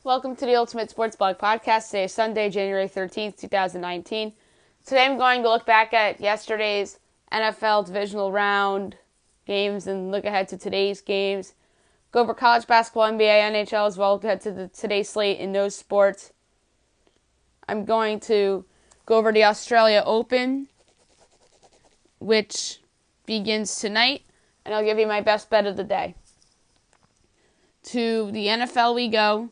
Welcome to the Ultimate Sports Blog Podcast. Today is Sunday, January 13th, 2019. Today I'm going to look back at yesterday's NFL Divisional Round games and look ahead to today's games. Go over college basketball, NBA, NHL as well. Look ahead to today's slate in those sports. I'm going to go over the Australia Open, which begins tonight, and I'll give you my best bet of the day. To the NFL we go.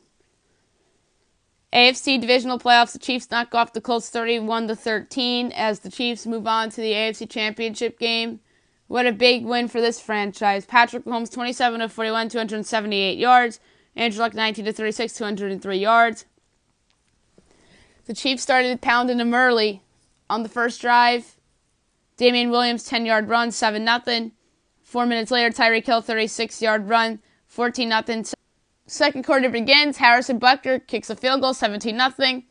AFC Divisional Playoffs, the Chiefs knock off the Colts 31-13 as the Chiefs move on to the AFC Championship game. What a big win for this franchise. Patrick Mahomes 27-41, 278 yards. Andrew Luck 19-36, 203 yards. The Chiefs started pounding them early on the first drive. Damian Williams 10-yard run, 7-0. 4 minutes later, Tyreek Hill 36-yard run, 14-0. Second quarter begins. Harrison Butker kicks a field goal, 17-0.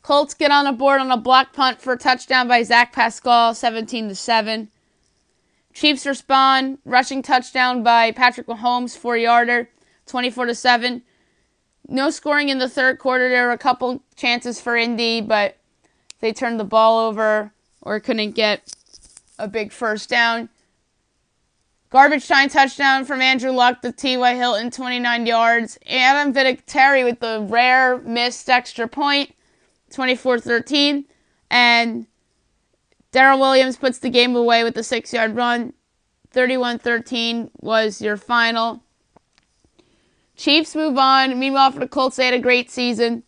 Colts get on the board on a block punt for a touchdown by Zach Pascal, 17-7. Chiefs respond, rushing touchdown by Patrick Mahomes, 4-yarder, 24-7. No scoring in the third quarter. There were a couple chances for Indy, but they turned the ball over or couldn't get a big first down. Garbage time touchdown from Andrew Luck to T.Y. Hilton, 29 yards. Adam Vinatieri with the rare missed extra point, 24-13. And Darrell Williams puts the game away with the 6-yard run. 31-13 was your final. Chiefs move on. Meanwhile, for the Colts, they had a great season.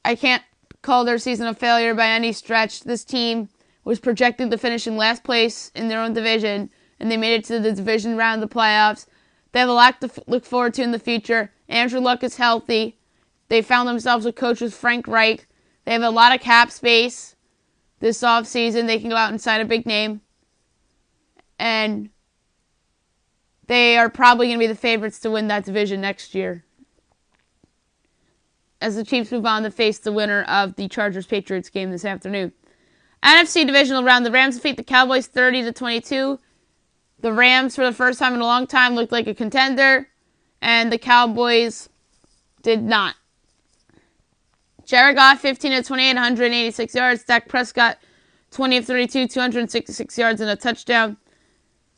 I can't call their season a failure by any stretch. This team was projected to finish in last place in their own division, and they made it to the division round of the playoffs. They have a lot to look forward to in the future. Andrew Luck is healthy. They found themselves a coach with Frank Reich. They have a lot of cap space this offseason. They can go out and sign a big name. And they are probably going to be the favorites to win that division next year, as the Chiefs move on to face the winner of the Chargers-Patriots game this afternoon. NFC Divisional Round. The Rams defeat the Cowboys 30-22. The Rams, for the first time in a long time, looked like a contender, and the Cowboys did not. Jared Goff, 15-28, 186 yards. Dak Prescott, 20-32, 266 yards and a touchdown.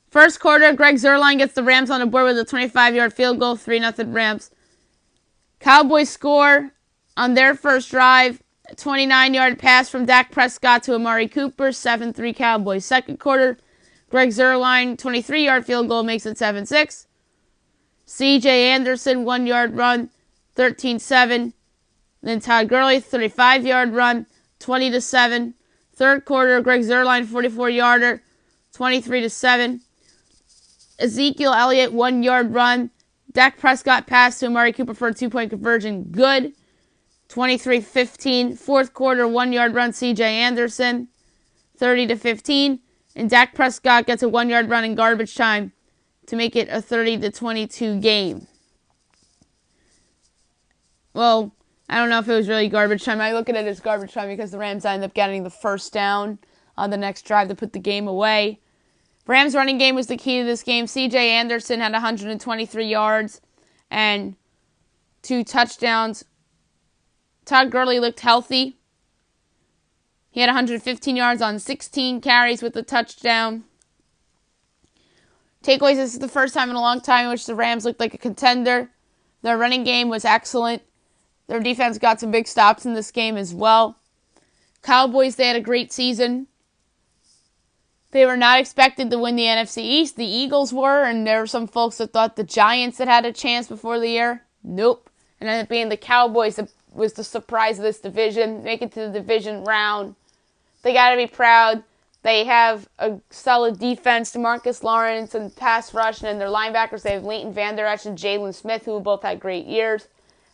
First quarter, Greg Zuerlein gets the Rams on the board with a 25-yard field goal, 3-0 Rams. Cowboys score on their first drive, a 29-yard pass from Dak Prescott to Amari Cooper, 7-3 Cowboys. Second quarter, Greg Zuerlein, 23-yard field goal, makes it 7-6. C.J. Anderson, 1-yard run, 13-7. Then Todd Gurley, 35-yard run, 20-7. Third quarter, Greg Zuerlein, 44-yarder, 23-7. Ezekiel Elliott, 1-yard run. Dak Prescott pass to Amari Cooper for a 2-point conversion. Good. 23-15. Fourth quarter, 1-yard run, C.J. Anderson, 30-15. And Dak Prescott gets a 1-yard run in garbage time to make it a 30-22 game. Well, I don't know if it was really garbage time. I look at it as garbage time because the Rams ended up getting the first down on the next drive to put the game away. Rams running game was the key to this game. C.J. Anderson had 123 yards and 2 touchdowns. Todd Gurley looked healthy. He had 115 yards on 16 carries with a touchdown. Takeaways, this is the first time in a long time in which the Rams looked like a contender. Their running game was excellent. Their defense got some big stops in this game as well. Cowboys, they had a great season. They were not expected to win the NFC East. The Eagles were, and there were some folks that thought the Giants had a chance before the year. Nope. And ended up being the Cowboys that was the surprise of this division, make it to the division round. They got to be proud. They have a solid defense, DeMarcus Lawrence and pass rush, and their linebackers, they have Leighton Vander Esch and Jalen Smith, who both had great years.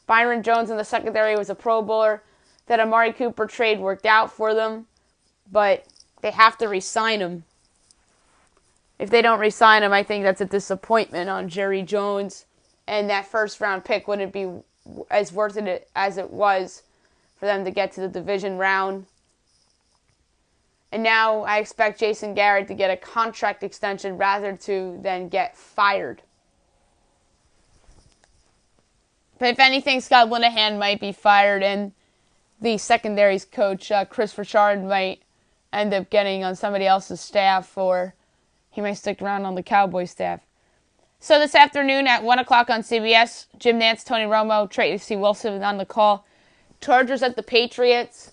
Byron Jones in the secondary was a Pro Bowler. That Amari Cooper trade worked out for them, but they have to re-sign him. If they don't re-sign him, I think that's a disappointment on Jerry Jones, and that first-round pick wouldn't be as worth it as it was for them to get to the division round. And now I expect Jason Garrett to get a contract extension rather than get fired. But if anything, Scott Linehan might be fired, and the secondaries coach, Chris Richard, might end up getting on somebody else's staff, or he might stick around on the Cowboys staff. So this afternoon at 1 o'clock on CBS, Jim Nantz, Tony Romo, Tracy Wilson on the call. Chargers at the Patriots.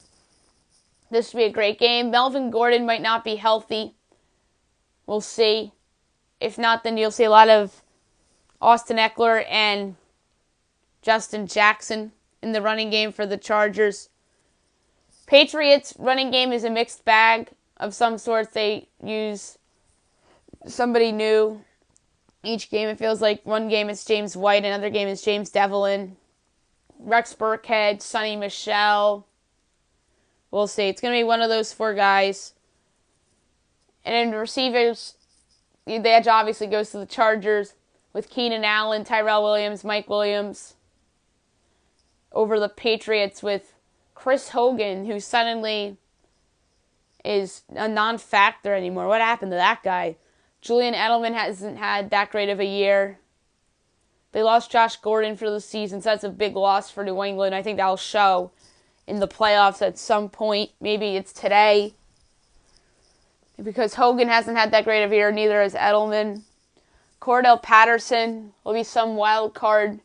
This should be a great game. Melvin Gordon might not be healthy. We'll see. If not, then you'll see a lot of Austin Eckler and Justin Jackson in the running game for the Chargers. Patriots running game is a mixed bag of some sorts. They use somebody new each game. It feels like one game it's James White, another game is James Devlin, Rex Burkhead, Sonny Michel. We'll see. It's going to be one of those four guys. And in receivers, the edge obviously goes to the Chargers with Keenan Allen, Tyrell Williams, Mike Williams. Over the Patriots with Chris Hogan, who suddenly is a non-factor anymore. What happened to that guy? Julian Edelman hasn't had that great of a year. They lost Josh Gordon for the season, so that's a big loss for New England. I think that'll show in the playoffs at some point. Maybe it's today. Because Hogan hasn't had that great of a year, neither has Edelman. Cordell Patterson will be some wild card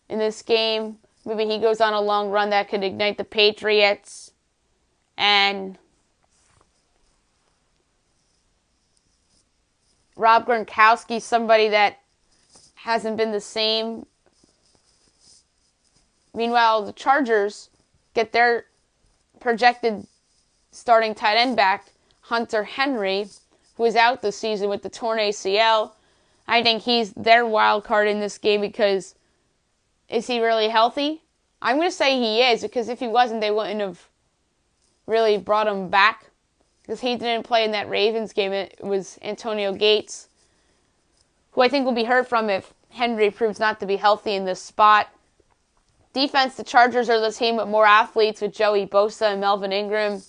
in this game. Maybe he goes on a long run that could ignite the Patriots. And Rob Gronkowski, somebody that hasn't been the same. Meanwhile, the Chargers get their projected starting tight end back, Hunter Henry, who is out this season with the torn ACL. I think he's their wild card in this game because is he really healthy? I'm going to say he is, because if he wasn't, they wouldn't have really brought him back. Because he didn't play in that Ravens game. It was Antonio Gates, who I think will be hurt from if Henry proves not to be healthy in this spot. Defense, the Chargers are the team with more athletes with Joey Bosa and Melvin Ingram.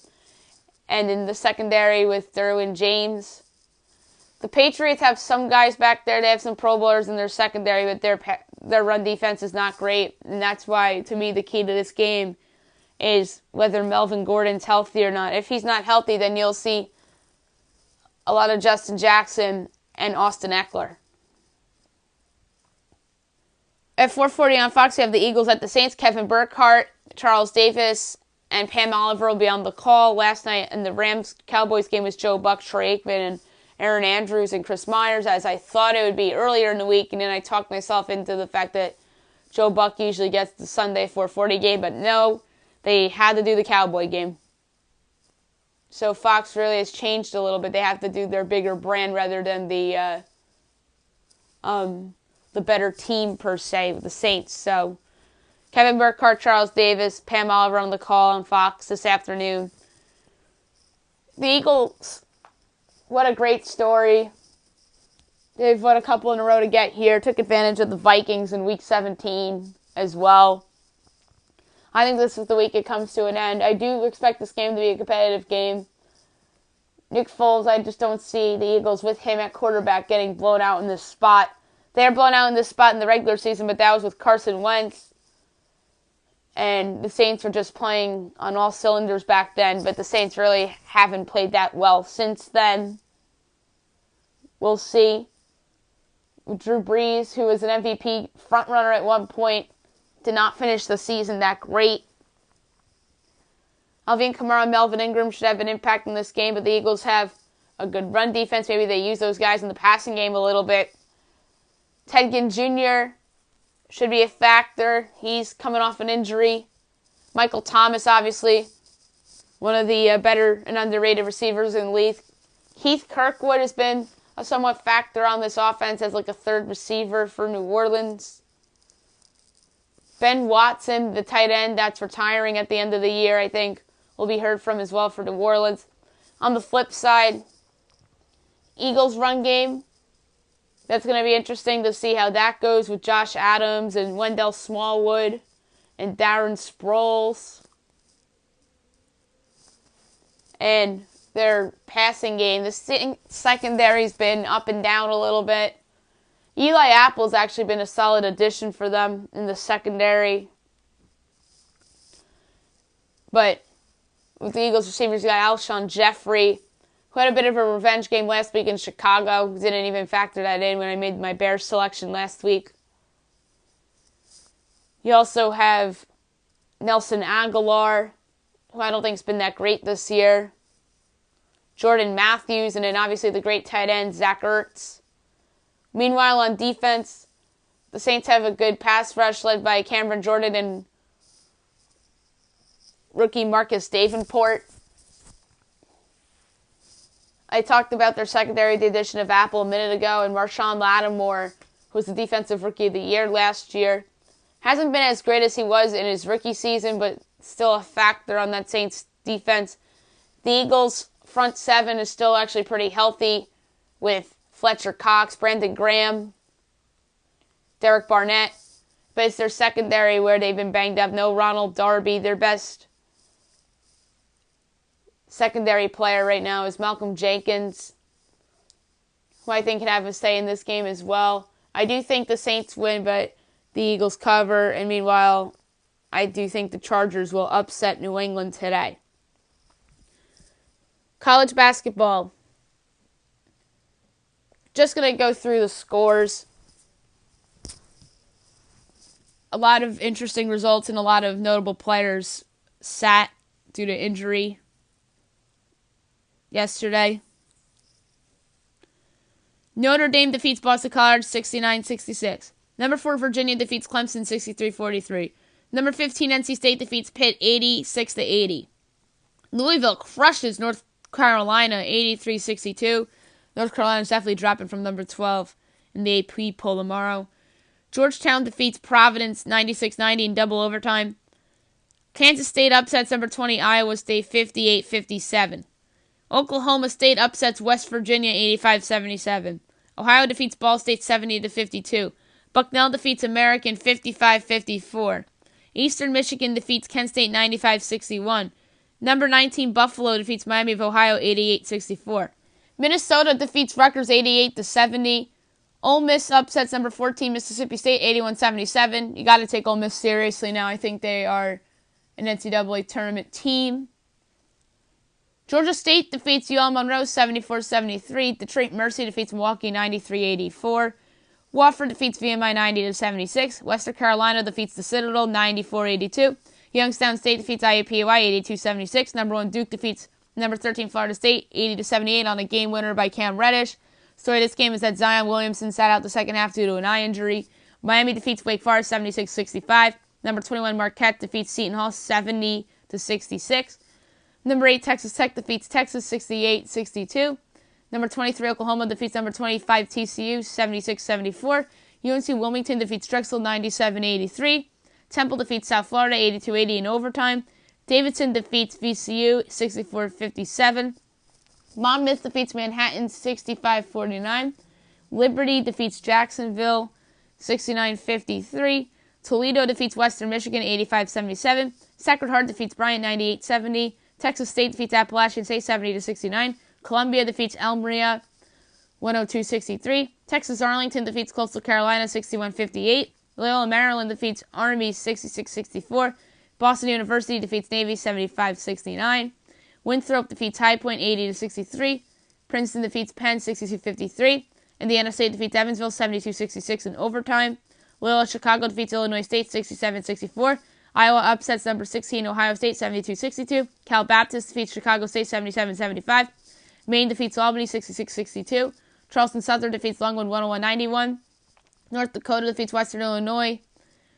And in the secondary with Derwin James. The Patriots have some guys back there. They have some Pro Bowlers in their secondary, but their run defense is not great. And that's why, to me, the key to this game is whether Melvin Gordon's healthy or not. If he's not healthy, then you'll see a lot of Justin Jackson and Austin Eckler. At 4:40 on Fox, you have the Eagles at the Saints. Kevin Burkhardt, Charles Davis, and Pam Oliver will be on the call. Last night in the Rams-Cowboys game was Joe Buck, Troy Aikman, and Aaron Andrews and Chris Myers, as I thought it would be earlier in the week, and then I talked myself into the fact that Joe Buck usually gets the Sunday 4:40 game, but no, they had to do the Cowboy game. So Fox really has changed a little bit. They have to do their bigger brand rather than the better team per se with the Saints. So Kevin Burkhardt, Charles Davis, Pam Oliver on the call on Fox this afternoon. The Eagles, what a great story. They've won a couple in a row to get here. Took advantage of the Vikings in Week 17 as well. I think this is the week it comes to an end. I do expect this game to be a competitive game. Nick Foles, I just don't see the Eagles with him at quarterback getting blown out in this spot. They were blown out in this spot in the regular season, but that was with Carson Wentz. And the Saints were just playing on all cylinders back then, but the Saints really haven't played that well since then. We'll see. Drew Brees, who was an MVP frontrunner at one point, did not finish the season that great. Alvin Kamara and Melvin Ingram should have an impact in this game, but the Eagles have a good run defense. Maybe they use those guys in the passing game a little bit. Ted Ginn Jr. should be a factor. He's coming off an injury. Michael Thomas, obviously, one of the better and underrated receivers in the league. Keith Kirkwood has been a somewhat factor on this offense as like a third receiver for New Orleans. Ben Watson, the tight end that's retiring at the end of the year, I think will be heard from as well for New Orleans. On the flip side, Eagles run game. That's going to be interesting to see how that goes with Josh Adams and Wendell Smallwood and Darren Sproles. And their passing game. The secondary's been up and down a little bit. Eli Apple's actually been a solid addition for them in the secondary. But with the Eagles receivers, you got Alshon Jeffrey, who had a bit of a revenge game last week in Chicago. Didn't even factor that in when I made my Bears selection last week. You also have Nelson Aguilar, who I don't think has been that great this year. Jordan Matthews, and then obviously the great tight end, Zach Ertz. Meanwhile, on defense, the Saints have a good pass rush led by Cameron Jordan and rookie Marcus Davenport. I talked about their secondary, the addition of Apple a minute ago, and Marshawn Lattimore, who was the Defensive Rookie of the Year last year. Hasn't been as great as he was in his rookie season, but still a factor on that Saints defense. The Eagles' front seven is still actually pretty healthy with Fletcher Cox, Brandon Graham, Derek Barnett. But it's their secondary where they've been banged up. No Ronald Darby. Their best secondary player right now is Malcolm Jenkins, who I think can have a say in this game as well. I do think the Saints win, but the Eagles cover. And meanwhile, I do think the Chargers will upset New England today. College basketball. Just going to go through the scores. A lot of interesting results and a lot of notable players sat due to injury yesterday. Notre Dame defeats Boston College 69-66. Number 4 Virginia defeats Clemson 63-43. Number 15 NC State defeats Pitt 86-80. Louisville crushes North Carolina 83-62. North Carolina is definitely dropping from number 12 in the AP poll tomorrow. Georgetown defeats Providence 96-90 in double overtime. Kansas State upsets number 20 Iowa State 58-57. Oklahoma State upsets West Virginia 85-77. Ohio defeats Ball State 70-52. Bucknell defeats American 55-54. Eastern Michigan defeats Kent State 95-61. Number 19 Buffalo defeats Miami of Ohio 88-64. Minnesota defeats Rutgers 88-70. Ole Miss upsets number 14 Mississippi State 81-77. You got to take Ole Miss seriously now. I think they are an NCAA tournament team. Georgia State defeats UL Monroe 74-73. Detroit Mercy defeats Milwaukee 93-84. Wofford defeats VMI 90-76. Western Carolina defeats the Citadel 94-82. Youngstown State defeats IUPUI 82-76. Number 1 Duke defeats number 13 Florida State 80-78 on a game winner by Cam Reddish. Story of this game is that Zion Williamson sat out the second half due to an eye injury. Miami defeats Wake Forest 76-65. Number 21 Marquette defeats Seton Hall 70-66. Number 8 Texas Tech defeats Texas 68-62. Number 23 Oklahoma defeats number 25 TCU 76-74. UNC Wilmington defeats Drexel 97-83. Temple defeats South Florida 82-80 in overtime. Davidson defeats VCU 64-57. Monmouth defeats Manhattan 65-49. Liberty defeats Jacksonville 69-53. Toledo defeats Western Michigan 85-77. Sacred Heart defeats Bryant 98-70. Texas State defeats Appalachian State 70-69. Columbia defeats El Maria 102-63. Texas Arlington defeats Coastal Carolina 61-58. Loyola Maryland defeats Army 66-64. Boston University defeats Navy 75-69. Winthrop defeats High Point 80-63. Princeton defeats Penn 62-53. Indiana State defeats Evansville 72-66 in overtime. Loyola Chicago defeats Illinois State 67-64. Iowa upsets number 16 Ohio State 72-62. Cal Baptist defeats Chicago State 77-75. Maine defeats Albany 66-62. Charleston Southern defeats Longwood 101-91. North Dakota defeats Western Illinois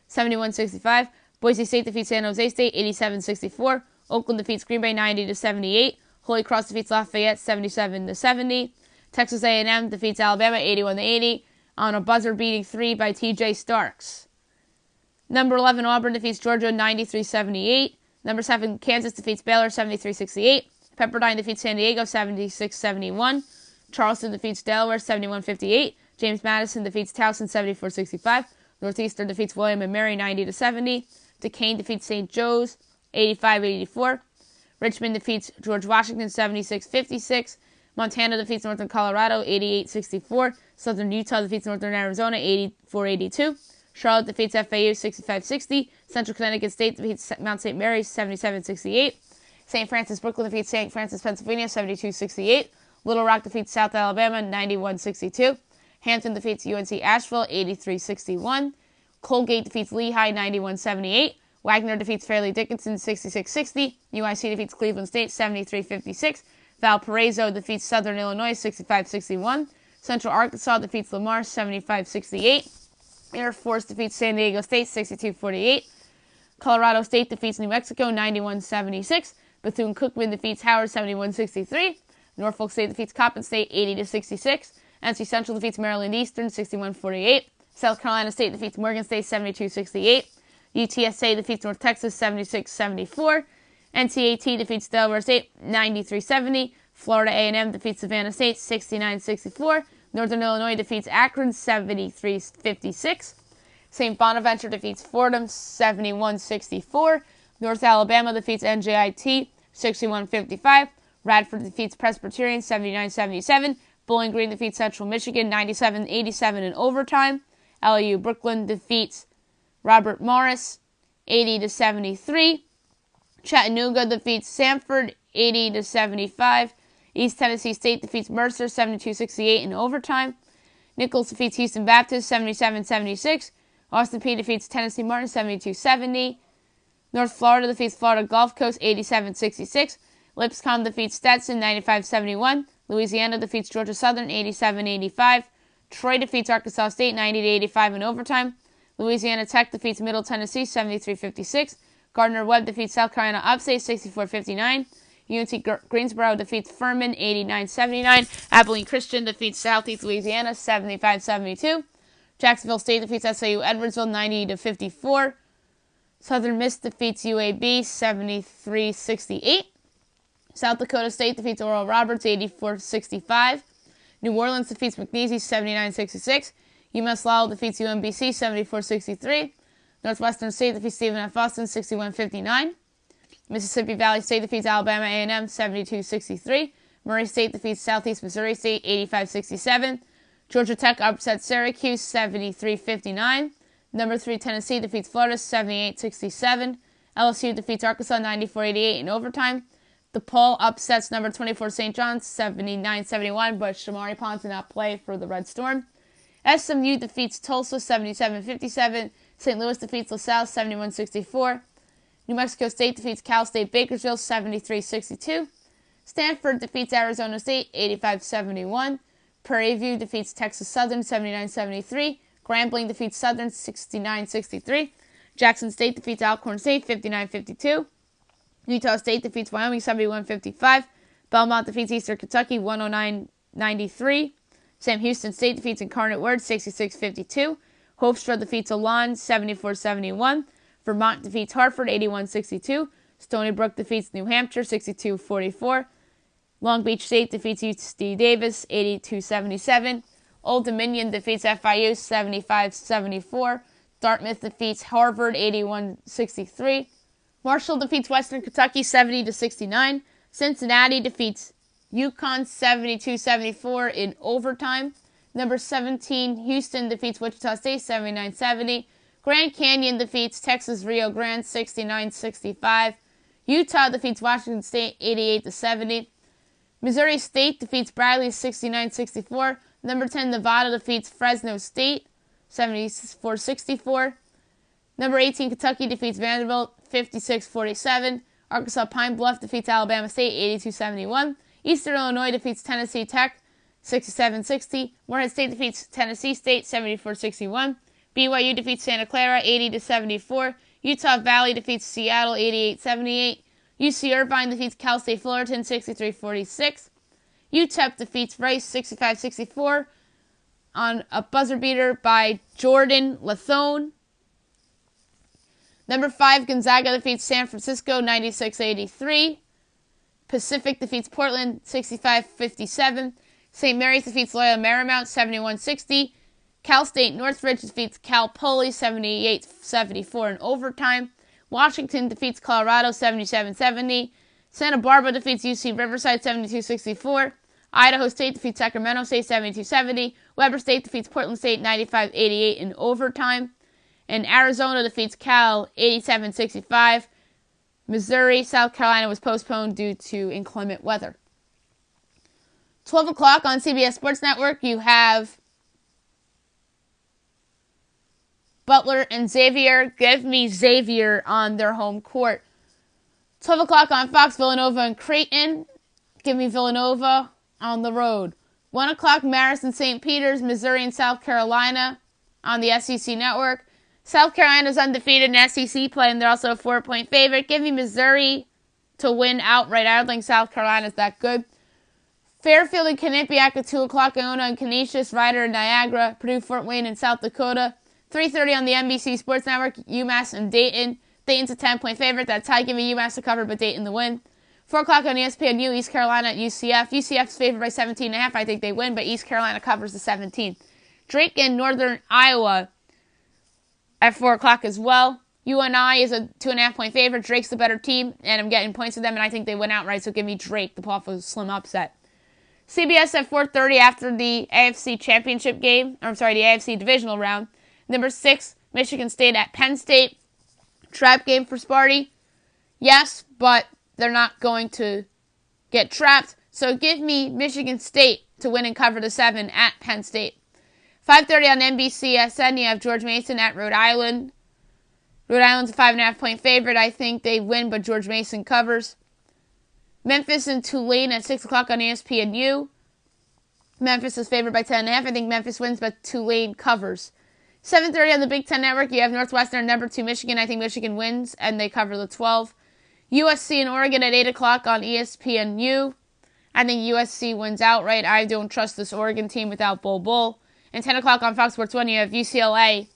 71-65. Boise State defeats San Jose State 87-64. Oakland defeats Green Bay 90-78. Holy Cross defeats Lafayette 77-70. Texas A&M defeats Alabama 81-80 on a buzzer-beating 3 by T.J. Starks. Number 11 Auburn defeats Georgia 93-78. Number 7 Kansas defeats Baylor 73-68. Pepperdine defeats San Diego 76-71. Charleston defeats Delaware 71-58. James Madison defeats Towson 74-65. Northeastern defeats William and Mary 90-70. Duquesne defeats St. Joe's 85-84. Richmond defeats George Washington 76-56. Montana defeats Northern Colorado 88-64. Southern Utah defeats Northern Arizona 84-82. Charlotte defeats FAU 65-60. Central Connecticut State defeats Mount St. Mary's 77-68. St. Francis Brooklyn defeats St. Francis, Pennsylvania 72-68. Little Rock defeats South Alabama 91-62. Hampton defeats UNC Asheville 83-61. Colgate defeats Lehigh 91-78. Wagner defeats Fairleigh Dickinson 66-60. UIC defeats Cleveland State 73-56. Valparaiso defeats Southern Illinois 65-61. Central Arkansas defeats Lamar 75-68. Air Force defeats San Diego State 62-48. Colorado State defeats New Mexico 91-76. Bethune-Cookman defeats Howard 71-63. Norfolk State defeats Coppin State 80-66. NC Central defeats Maryland Eastern 61-48. South Carolina State defeats Morgan State 72-68. UTSA defeats North Texas 76-74. NCAT defeats Delaware State 93-70. Florida A&M defeats Savannah State 69-64. Northern Illinois defeats Akron 73-56. St. Bonaventure defeats Fordham 71-64. North Alabama defeats NJIT 61-55. Radford defeats Presbyterian 79-77. Bowling Green defeats Central Michigan 97-87 in overtime. LU Brooklyn defeats Robert Morris 80-73. Chattanooga defeats Samford 80-75. East Tennessee State defeats Mercer 72-68 in overtime. Nichols defeats Houston Baptist 77-76. Austin Peay defeats Tennessee Martin 72-70. North Florida defeats Florida Gulf Coast 87-66. Lipscomb defeats Stetson 95-71. Louisiana defeats Georgia Southern 87-85. Troy defeats Arkansas State 90-85 in overtime. Louisiana Tech defeats Middle Tennessee 73-56. Gardner-Webb defeats South Carolina Upstate 64-59. UNC Greensboro defeats Furman 89-79. Abilene Christian defeats Southeast Louisiana 75-72. Jacksonville State defeats SIU Edwardsville 90-54. Southern Miss defeats UAB 73-68. South Dakota State defeats Oral Roberts 84-65. New Orleans defeats McNeese 79-66. UMass Lowell defeats UMBC 74-63. Northwestern State defeats Stephen F. Austin 61-59. Mississippi Valley State defeats Alabama A&M 72-63. Murray State defeats Southeast Missouri State 85-67. Georgia Tech upsets Syracuse 73-59. Number 3 Tennessee defeats Florida 78-67. LSU defeats Arkansas 94-88 in overtime. DePaul upsets number 24 St. John's 79-71, but Shamari Pond did not play for the Red Storm. SMU defeats Tulsa 77-57. St. Louis defeats LaSalle 71-64. New Mexico State defeats Cal State Bakersfield 73-62. Stanford defeats Arizona State 85-71. Prairie View defeats Texas Southern 79-73. Grambling defeats Southern 69-63. Jackson State defeats Alcorn State 59-52. Utah State defeats Wyoming 71-55. Belmont defeats Eastern Kentucky 109-93. Sam Houston State defeats Incarnate Word 66-52. Hofstra defeats Elan 74-71. Vermont defeats Hartford 81-62. Stony Brook defeats New Hampshire 62-44. Long Beach State defeats UC Davis 82-77. Old Dominion defeats FIU 75-74. Dartmouth defeats Harvard 81-63. Marshall defeats Western Kentucky 70-69. Cincinnati defeats UConn 72-74 in overtime. Number 17 Houston defeats Wichita State 79-70. Grand Canyon defeats Texas Rio Grande 69-65. Utah defeats Washington State 88-70. Missouri State defeats Bradley 69-64. Number 10 Nevada defeats Fresno State 74-64. Number 18 Kentucky defeats Vanderbilt 56-47. Arkansas Pine Bluff defeats Alabama State 82-71. Eastern Illinois defeats Tennessee Tech 67-60. Morehead State defeats Tennessee State 74-61. BYU defeats Santa Clara 80-74. Utah Valley defeats Seattle 88-78. UC Irvine defeats Cal State Fullerton 63-46. UTEP defeats Rice 65-64 on a buzzer beater by Jordan Lathone. Number 5 Gonzaga defeats San Francisco 96-83. Pacific defeats Portland 65-57. St. Mary's defeats Loyola Marymount 71-60. Cal State Northridge defeats Cal Poly 78-74 in overtime. Washington defeats Colorado 77-70. Santa Barbara defeats UC Riverside 72-64. Idaho State defeats Sacramento State 72-70. Weber State defeats Portland State 95-88 in overtime. And Arizona defeats Cal 87-65. Missouri, South Carolina was postponed due to inclement weather. 12 o'clock on CBS Sports Network, you have Butler and Xavier. Give me Xavier on their home court. 12 o'clock on Fox, Villanova and Creighton. Give me Villanova on the road. 1 o'clock, Marist and St. Peter's, Missouri and South Carolina on the SEC Network. South Carolina's undefeated in SEC play, and they're also a 4-point favorite. Give me Missouri to win outright. I don't think South Carolina's that good. Fairfield and Quinnipiac at 2 o'clock. Iona and Canisius, Ryder and Niagara, Purdue, Fort Wayne, and South Dakota. 3:30 on the NBC Sports Network, UMass and Dayton. Dayton's a 10-point favorite. That's high. Give me UMass to cover, but Dayton the win. 4 o'clock on ESPNU, East Carolina at UCF. UCF's favored by 17.5. I think they win, but East Carolina covers the 17. Drake and Northern Iowa at 4 o'clock as well. UNI is a 2.5-point favorite. Drake's the better team, and I'm getting points with them, and I think they win outright, so give me Drake to pull off a slim upset. CBS at 4:30 after the AFC Championship game, the AFC Divisional round. Number 6, Michigan State at Penn State. Trap game for Sparty. Yes, but they're not going to get trapped, so give me Michigan State to win and cover the 7 at Penn State. 5:30 on NBCSN, you have George Mason at Rhode Island. Rhode Island's a 5.5-point favorite. I think they win, but George Mason covers. Memphis and Tulane at 6 o'clock on ESPNU. Memphis is favored by 10.5. I think Memphis wins, but Tulane covers. 7:30 on the Big Ten Network, you have Northwestern number 2 Michigan. I think Michigan wins, and they cover the 12. USC and Oregon at 8 o'clock on ESPNU. I think USC wins outright. I don't trust this Oregon team without Bol Bol. And 10 o'clock on Fox Sports 1, you have UCLA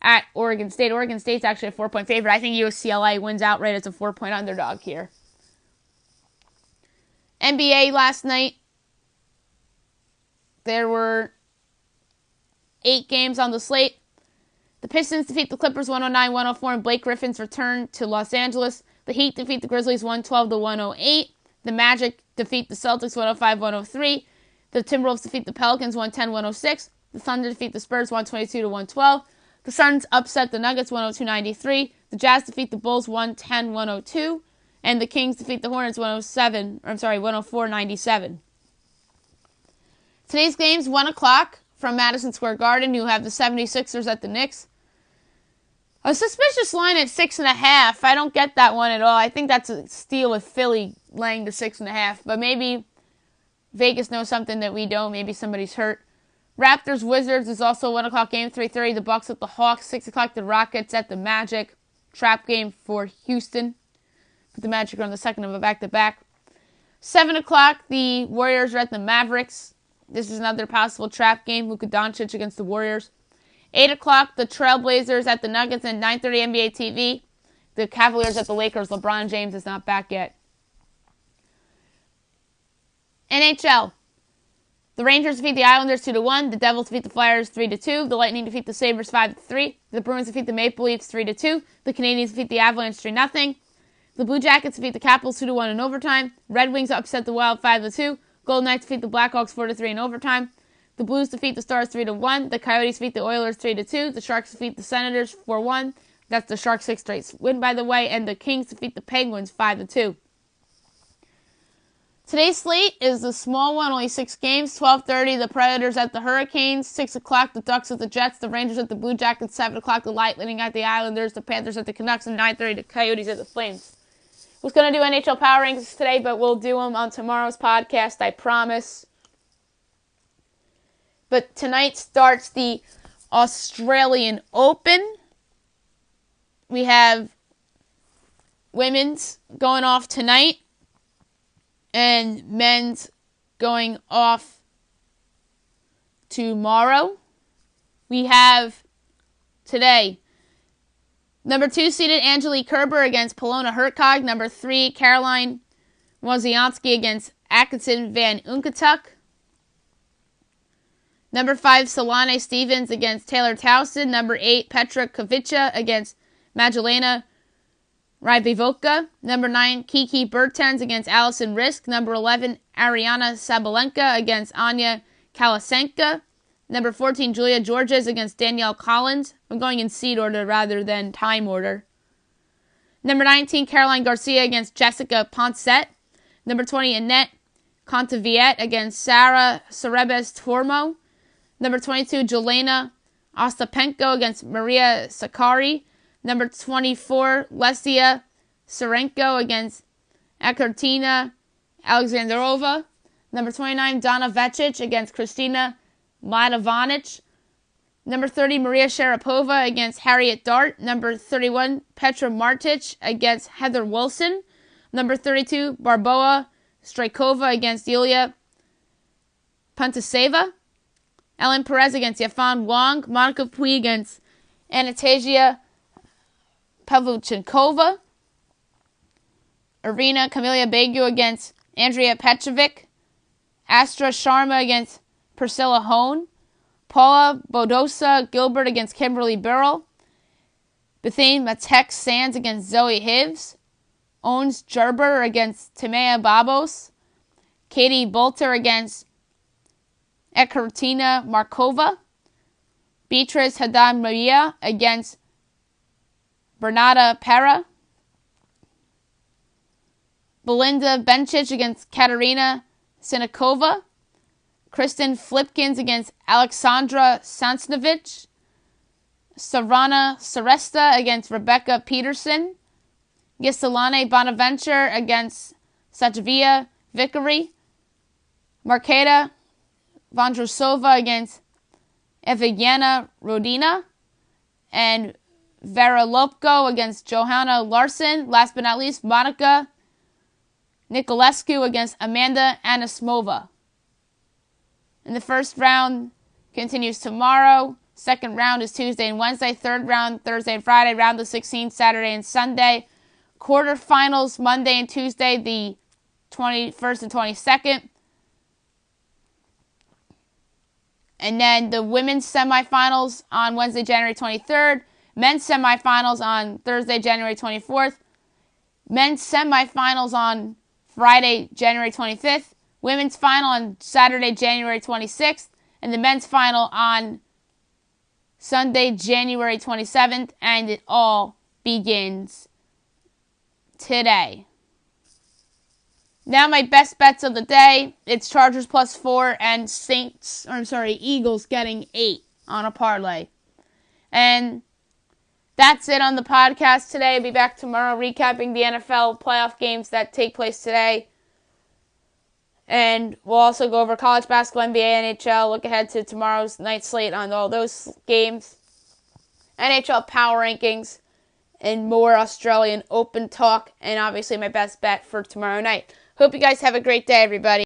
at Oregon State. Oregon State's actually a 4-point favorite. I think UCLA wins outright as a 4-point underdog here. NBA last night, there were 8 games on the slate. The Pistons defeat the Clippers 109-104, and Blake Griffin's return to Los Angeles. The Heat defeat the Grizzlies 112-108. The Magic defeat the Celtics 105-103. The Timberwolves defeat the Pelicans 110-106. The Thunder defeat the Spurs 122-112. The Suns upset the Nuggets 102-93. The Jazz defeat the Bulls 110-102. And the Kings defeat the Hornets 104-97. Today's game's 1 o'clock from Madison Square Garden. You have the 76ers at the Knicks. A suspicious line at 6.5. I don't get that one at all. I think that's a steal with Philly laying the 6.5. But maybe Vegas knows something that we don't. Maybe somebody's hurt. Raptors Wizards is also a 1 o'clock game. 3:30 the Bucks at the Hawks. 6 o'clock the Rockets at the Magic. Trap game for Houston. But the Magic are on the second of a back-to-back. 7 o'clock the Warriors are at the Mavericks. This is another possible trap game. Luka Doncic against the Warriors. 8 o'clock, the Trailblazers at the Nuggets, and 9:30 NBA TV. The Cavaliers at the Lakers. LeBron James is not back yet. NHL. The Rangers defeat the Islanders 2-1. The Devils defeat the Flyers 3-2. The Lightning defeat the Sabres 5-3. The Bruins defeat the Maple Leafs 3-2. The Canadiens defeat the Avalanche 3-0. The Blue Jackets defeat the Capitals 2-1 in overtime. Red Wings upset the Wild 5-2. Golden Knights defeat the Blackhawks 4-3 in overtime. The Blues defeat the Stars 3-1. The Coyotes defeat the Oilers 3-2. The Sharks defeat the Senators 4-1. That's the Sharks' 6th straight win, by the way. And the Kings defeat the Penguins 5-2. Today's slate is the small one, only 6 games. 12:30, the Predators at the Hurricanes. 6 o'clock, the Ducks at the Jets. The Rangers at the Blue Jackets. 7 o'clock, the Lightning at the Islanders. The Panthers at the Canucks. And 9:30, the Coyotes at the Flames. I was going to do NHL Power Rankings today, but we'll do them on tomorrow's podcast, I promise. But tonight starts the Australian Open. We have women's going off tonight and men's going off tomorrow. We have today number 2 seeded Angelique Kerber against Polona Hercog. Number 3, Caroline Wozniacki against Atkinson Van Unketuk. Number 5, Solane Stevens against Taylor Towson. Number 8, Petra Kvicha against Magdalena Rybivoka. Number 9, Kiki Bertens against Allison Risk. Number 11, Ariana Sabalenka against Anya Kalasenka. Number 14, Julia Georges against Danielle Collins. I'm going in seed order rather than time order. Number 19, Caroline Garcia against Jessica Poncet. Number 20, Annette Contaviet against Sarah Cerebes-Tormo. Number 22, Jelena Ostapenko against Maria Sakkari. Number 24, Lesia Serenko against Ekaterina Alexandrova. Number 29, Donna Vecic against Kristina Mladenovic. Number 30, Maria Sharapova against Harriet Dart. Number 31, Petra Martic against Heather Wilson. Number 32, Barboa Strykova against Yulia Pantaseva. Ellen Perez against Yafan Wong. Monica Puig against Anastasia Pavlyuchenkova. Irina Camelia Begu against Andrea Petrovic. Astra Sharma against Priscilla Hone. Paula Bodosa Gilbert against Kimberly Burrell. Bethane Matek Sands against Zoe Hives. Owens Gerber against Timea Babos. Katie Bolter against Ekaterina Markova. Beatrice Haddad Maria against Bernarda Pera. Belinda Bencic against Katerina Sinikova. Kristen Flipkins against Alexandra Sansnovich. Sarana Seresta against Rebecca Peterson. Giselane Bonaventure against Sajvia Vickery. Marketa Vondrusova against Evgenia Rodina. And Vera Lopko against Johanna Larson. Last but not least, Monica Nicolescu against Amanda Anisimova. And the first round continues tomorrow. Second round is Tuesday and Wednesday. Third round, Thursday and Friday. Round of 16, Saturday and Sunday. Quarterfinals, Monday and Tuesday, the 21st and 22nd. And then the women's semifinals on Wednesday, January 23rd. Men's semifinals on Thursday, January 24th. Men's semifinals on Friday, January 25th. Women's final on Saturday, January 26th. And the men's final on Sunday, January 27th. And it all begins today. Now my best bets of the day. It's Chargers +4 and Eagles getting 8 on a parlay. And that's it on the podcast today. I'll be back tomorrow recapping the NFL playoff games that take place today. And we'll also go over college basketball, NBA, NHL, look ahead to tomorrow's night slate on all those games, NHL power rankings, and more Australian Open talk, and obviously my best bet for tomorrow night. Hope you guys have a great day, everybody.